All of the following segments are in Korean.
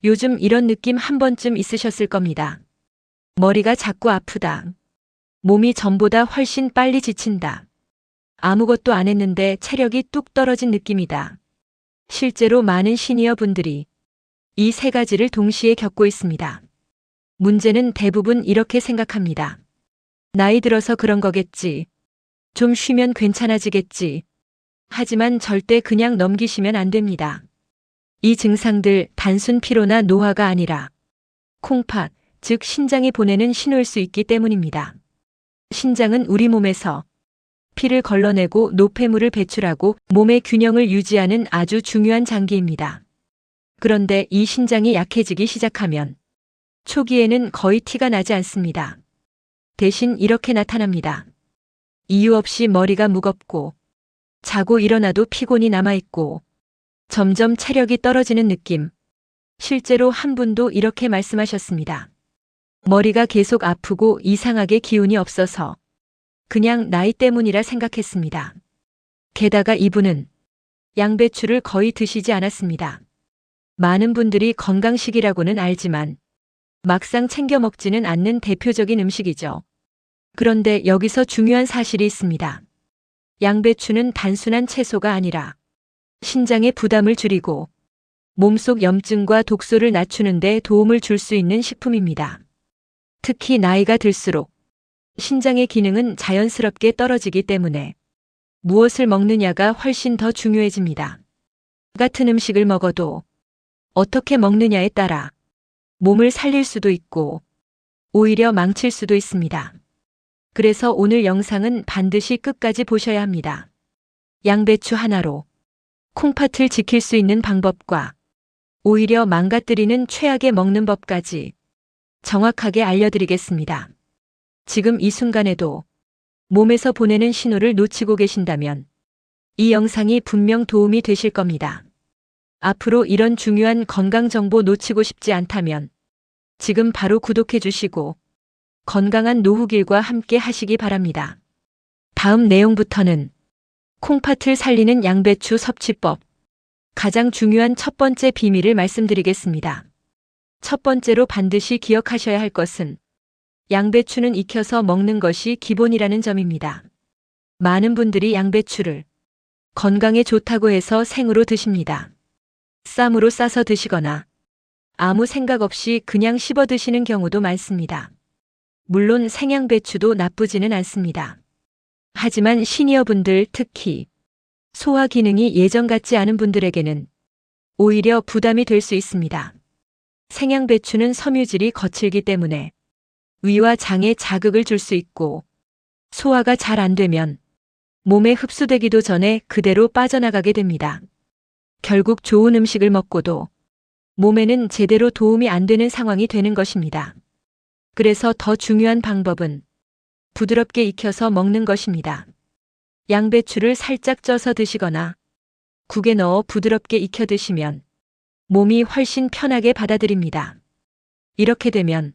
요즘 이런 느낌 한 번쯤 있으셨을 겁니다. 머리가 자꾸 아프다. 몸이 전보다 훨씬 빨리 지친다. 아무것도 안 했는데 체력이 뚝 떨어진 느낌이다. 실제로 많은 시니어 분들이 이 세 가지를 동시에 겪고 있습니다. 문제는 대부분 이렇게 생각합니다. 나이 들어서 그런 거겠지. 좀 쉬면 괜찮아지겠지. 하지만 절대 그냥 넘기시면 안 됩니다. 이 증상들 단순 피로나 노화가 아니라 콩팥, 즉 신장이 보내는 신호일 수 있기 때문입니다. 신장은 우리 몸에서 피를 걸러내고 노폐물을 배출하고 몸의 균형을 유지하는 아주 중요한 장기입니다. 그런데 이 신장이 약해지기 시작하면 초기에는 거의 티가 나지 않습니다. 대신 이렇게 나타납니다. 이유 없이 머리가 무겁고 자고 일어나도 피곤이 남아있고 점점 체력이 떨어지는 느낌. 실제로 한 분도 이렇게 말씀하셨습니다. 머리가 계속 아프고 이상하게 기운이 없어서 그냥 나이 때문이라 생각했습니다. 게다가 이분은 양배추를 거의 드시지 않았습니다. 많은 분들이 건강식이라고는 알지만 막상 챙겨 먹지는 않는 대표적인 음식이죠. 그런데 여기서 중요한 사실이 있습니다. 양배추는 단순한 채소가 아니라 신장의 부담을 줄이고 몸속 염증과 독소를 낮추는 데 도움을 줄 수 있는 식품입니다. 특히 나이가 들수록 신장의 기능은 자연스럽게 떨어지기 때문에 무엇을 먹느냐가 훨씬 더 중요해집니다. 같은 음식을 먹어도 어떻게 먹느냐에 따라 몸을 살릴 수도 있고 오히려 망칠 수도 있습니다. 그래서 오늘 영상은 반드시 끝까지 보셔야 합니다. 양배추 하나로 콩팥을 지킬 수 있는 방법과 오히려 망가뜨리는 최악의 먹는 법까지 정확하게 알려드리겠습니다. 지금 이 순간에도 몸에서 보내는 신호를 놓치고 계신다면 이 영상이 분명 도움이 되실 겁니다. 앞으로 이런 중요한 건강 정보 놓치고 싶지 않다면 지금 바로 구독해 주시고 건강한 노후길과 함께 하시기 바랍니다. 다음 내용부터는 콩팥을 살리는 양배추 섭취법. 가장 중요한 첫 번째 비밀을 말씀드리겠습니다. 첫 번째로 반드시 기억하셔야 할 것은 양배추는 익혀서 먹는 것이 기본이라는 점입니다. 많은 분들이 양배추를 건강에 좋다고 해서 생으로 드십니다. 쌈으로 싸서 드시거나 아무 생각 없이 그냥 씹어 드시는 경우도 많습니다. 물론 생양배추도 나쁘지는 않습니다. 하지만 시니어분들, 특히 소화 기능이 예전 같지 않은 분들에게는 오히려 부담이 될 수 있습니다. 생양배추는 섬유질이 거칠기 때문에 위와 장에 자극을 줄 수 있고 소화가 잘 안 되면 몸에 흡수되기도 전에 그대로 빠져나가게 됩니다. 결국 좋은 음식을 먹고도 몸에는 제대로 도움이 안 되는 상황이 되는 것입니다. 그래서 더 중요한 방법은 부드럽게 익혀서 먹는 것입니다. 양배추를 살짝 쪄서 드시거나 국에 넣어 부드럽게 익혀 드시면 몸이 훨씬 편하게 받아들입니다. 이렇게 되면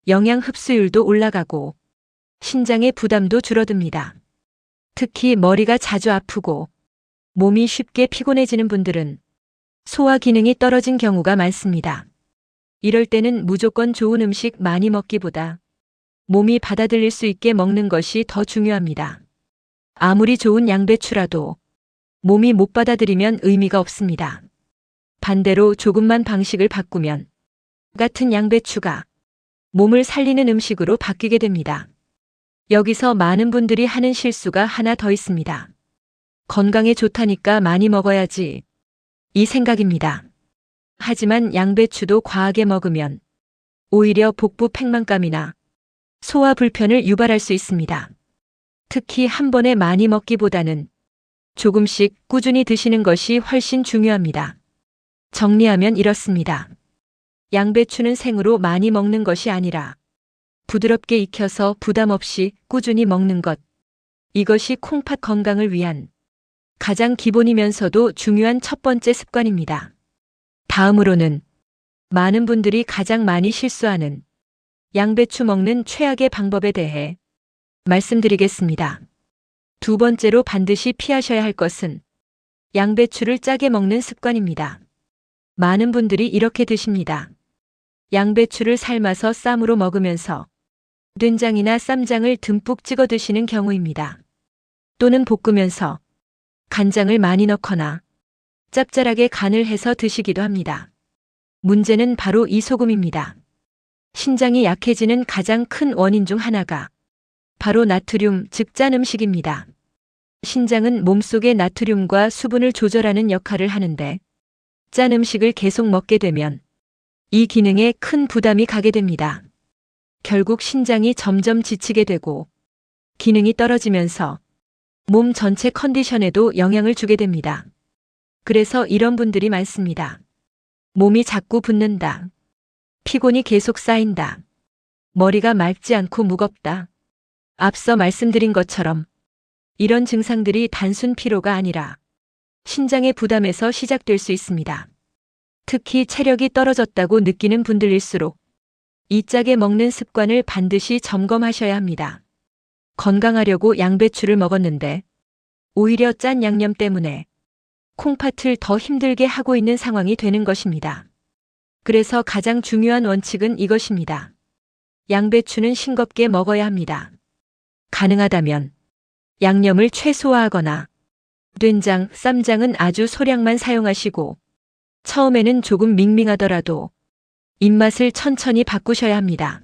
영양 흡수율도 올라가고 신장의 부담도 줄어듭니다. 특히 머리가 자주 아프고 몸이 쉽게 피곤해지는 분들은 소화 기능이 떨어진 경우가 많습니다. 이럴 때는 무조건 좋은 음식 많이 먹기보다 몸이 받아들일 수 있게 먹는 것이 더 중요합니다. 아무리 좋은 양배추라도 몸이 못 받아들이면 의미가 없습니다. 반대로 조금만 방식을 바꾸면 같은 양배추가 몸을 살리는 음식으로 바뀌게 됩니다. 여기서 많은 분들이 하는 실수가 하나 더 있습니다. 건강에 좋다니까 많이 먹어야지. 이 생각입니다. 하지만 양배추도 과하게 먹으면 오히려 복부 팽만감이나 소화 불편을 유발할 수 있습니다. 특히 한 번에 많이 먹기보다는 조금씩 꾸준히 드시는 것이 훨씬 중요합니다. 정리하면 이렇습니다. 양배추는 생으로 많이 먹는 것이 아니라 부드럽게 익혀서 부담 없이 꾸준히 먹는 것. 이것이 콩팥 건강을 위한 가장 기본이면서도 중요한 첫 번째 습관입니다. 다음으로는 많은 분들이 가장 많이 실수하는 양배추 먹는 최악의 방법에 대해 말씀드리겠습니다. 두 번째로 반드시 피하셔야 할 것은 양배추를 짜게 먹는 습관입니다. 많은 분들이 이렇게 드십니다. 양배추를 삶아서 쌈으로 먹으면서 된장이나 쌈장을 듬뿍 찍어 드시는 경우입니다. 또는 볶으면서 간장을 많이 넣거나 짭짤하게 간을 해서 드시기도 합니다. 문제는 바로 이 소금입니다. 신장이 약해지는 가장 큰 원인 중 하나가 바로 나트륨, 즉 짠 음식입니다. 신장은 몸속의 나트륨과 수분을 조절하는 역할을 하는데 짠 음식을 계속 먹게 되면 이 기능에 큰 부담이 가게 됩니다. 결국 신장이 점점 지치게 되고 기능이 떨어지면서 몸 전체 컨디션에도 영향을 주게 됩니다. 그래서 이런 분들이 많습니다. 몸이 자꾸 붓는다. 피곤이 계속 쌓인다. 머리가 맑지 않고 무겁다. 앞서 말씀드린 것처럼 이런 증상들이 단순 피로가 아니라 신장의 부담에서 시작될 수 있습니다. 특히 체력이 떨어졌다고 느끼는 분들일수록 이 짜게 먹는 습관을 반드시 점검하셔야 합니다. 건강하려고 양배추를 먹었는데 오히려 짠 양념 때문에 콩팥을 더 힘들게 하고 있는 상황이 되는 것입니다. 그래서 가장 중요한 원칙은 이것입니다. 양배추는 싱겁게 먹어야 합니다. 가능하다면 양념을 최소화하거나 된장, 쌈장은 아주 소량만 사용하시고 처음에는 조금 밍밍하더라도 입맛을 천천히 바꾸셔야 합니다.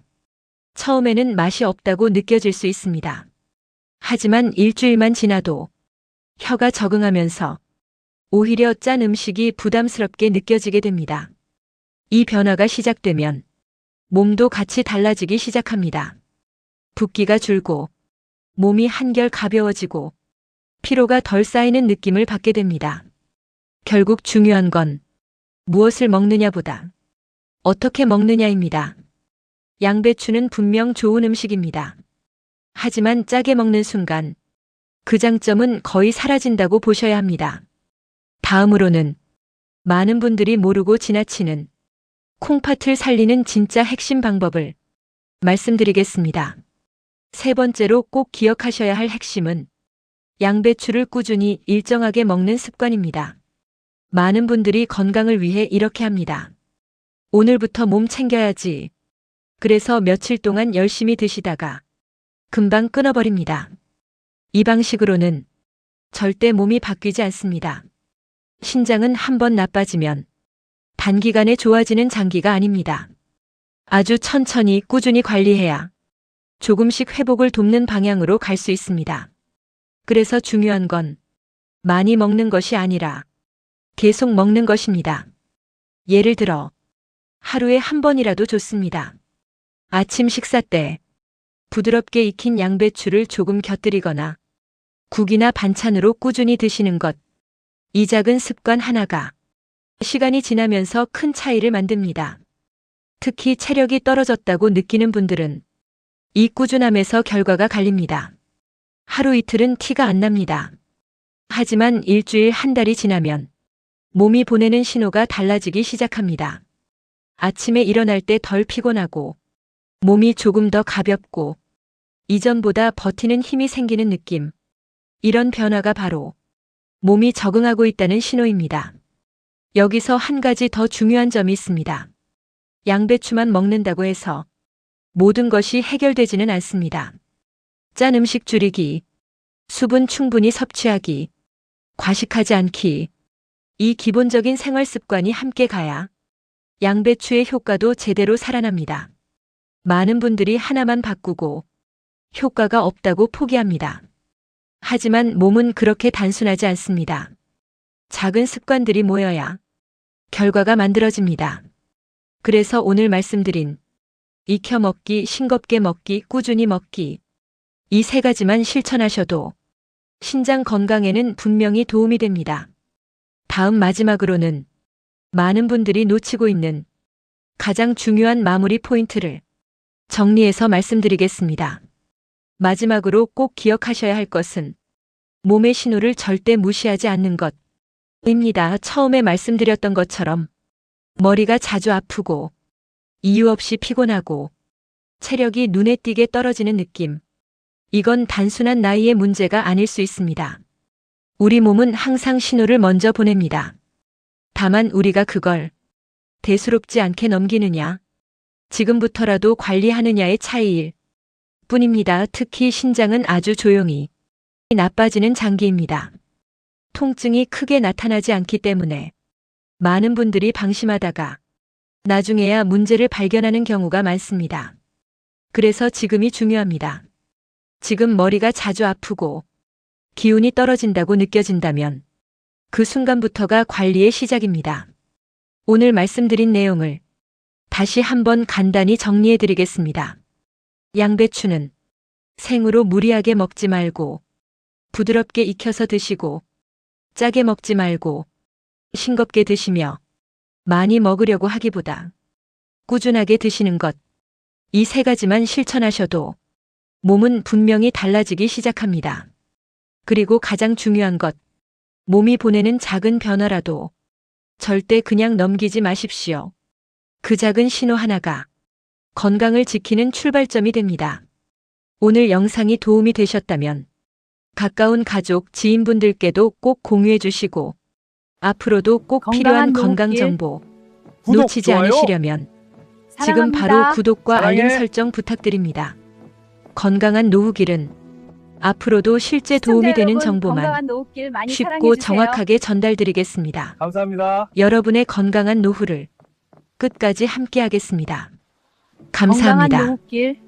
처음에는 맛이 없다고 느껴질 수 있습니다. 하지만 일주일만 지나도 혀가 적응하면서 오히려 짠 음식이 부담스럽게 느껴지게 됩니다. 이 변화가 시작되면 몸도 같이 달라지기 시작합니다. 붓기가 줄고 몸이 한결 가벼워지고 피로가 덜 쌓이는 느낌을 받게 됩니다. 결국 중요한 건 무엇을 먹느냐보다 어떻게 먹느냐입니다. 양배추는 분명 좋은 음식입니다. 하지만 짜게 먹는 순간 그 장점은 거의 사라진다고 보셔야 합니다. 다음으로는 많은 분들이 모르고 지나치는 콩팥을 살리는 진짜 핵심 방법을 말씀드리겠습니다. 세 번째로 꼭 기억하셔야 할 핵심은 양배추를 꾸준히 일정하게 먹는 습관입니다. 많은 분들이 건강을 위해 이렇게 합니다. 오늘부터 몸 챙겨야지. 그래서 며칠 동안 열심히 드시다가 금방 끊어버립니다. 이 방식으로는 절대 몸이 바뀌지 않습니다. 신장은 한번 나빠지면 단기간에 좋아지는 장기가 아닙니다. 아주 천천히 꾸준히 관리해야 조금씩 회복을 돕는 방향으로 갈 수 있습니다. 그래서 중요한 건 많이 먹는 것이 아니라 계속 먹는 것입니다. 예를 들어 하루에 한 번이라도 좋습니다. 아침 식사 때 부드럽게 익힌 양배추를 조금 곁들이거나 국이나 반찬으로 꾸준히 드시는 것. 이 작은 습관 하나가 시간이 지나면서 큰 차이를 만듭니다. 특히 체력이 떨어졌다고 느끼는 분들은 이 꾸준함에서 결과가 갈립니다. 하루 이틀은 티가 안 납니다. 하지만 일주일 한 달이 지나면 몸이 보내는 신호가 달라지기 시작합니다. 아침에 일어날 때 덜 피곤하고 몸이 조금 더 가볍고 이전보다 버티는 힘이 생기는 느낌. 이런 변화가 바로 몸이 적응하고 있다는 신호입니다. 여기서 한 가지 더 중요한 점이 있습니다. 양배추만 먹는다고 해서 모든 것이 해결되지는 않습니다. 짠 음식 줄이기, 수분 충분히 섭취하기, 과식하지 않기. 이 기본적인 생활 습관이 함께 가야 양배추의 효과도 제대로 살아납니다. 많은 분들이 하나만 바꾸고 효과가 없다고 포기합니다. 하지만 몸은 그렇게 단순하지 않습니다. 작은 습관들이 모여야 결과가 만들어집니다. 그래서 오늘 말씀드린 익혀 먹기, 싱겁게 먹기, 꾸준히 먹기. 이 세 가지만 실천하셔도 신장 건강에는 분명히 도움이 됩니다. 다음 마지막으로는 많은 분들이 놓치고 있는 가장 중요한 마무리 포인트를 정리해서 말씀드리겠습니다. 마지막으로 꼭 기억하셔야 할 것은 몸의 신호를 절대 무시하지 않는 것입니다. 처음에 말씀드렸던 것처럼 머리가 자주 아프고 이유 없이 피곤하고 체력이 눈에 띄게 떨어지는 느낌. 이건 단순한 나이의 문제가 아닐 수 있습니다. 우리 몸은 항상 신호를 먼저 보냅니다. 다만 우리가 그걸 대수롭지 않게 넘기느냐, 지금부터라도 관리하느냐의 차이일 뿐입니다. 특히 신장은 아주 조용히 나빠지는 장기입니다. 통증이 크게 나타나지 않기 때문에 많은 분들이 방심하다가 나중에야 문제를 발견하는 경우가 많습니다. 그래서 지금이 중요합니다. 지금 머리가 자주 아프고 기운이 떨어진다고 느껴진다면 그 순간부터가 관리의 시작입니다. 오늘 말씀드린 내용을 다시 한번 간단히 정리해 드리겠습니다. 양배추는 생으로 무리하게 먹지 말고 부드럽게 익혀서 드시고 짜게 먹지 말고 싱겁게 드시며 많이 먹으려고 하기보다 꾸준하게 드시는 것, 이 세 가지만 실천하셔도 몸은 분명히 달라지기 시작합니다. 그리고 가장 중요한 것, 몸이 보내는 작은 변화라도 절대 그냥 넘기지 마십시오. 그 작은 신호 하나가 건강을 지키는 출발점이 됩니다. 오늘 영상이 도움이 되셨다면 가까운 가족, 지인분들께도 꼭 공유해 주시고 앞으로도 꼭 필요한 건강 정보 놓치지 좋아요. 않으시려면 지금 사랑합니다. 바로 구독과 사랑해. 알림 설정 부탁드립니다. 건강한 노후길은 앞으로도 실제 도움이 되는 정보만 쉽고 정확하게 전달드리겠습니다. 감사합니다. 여러분의 건강한 노후를 끝까지 함께하겠습니다. 건강한 감사합니다. 노후길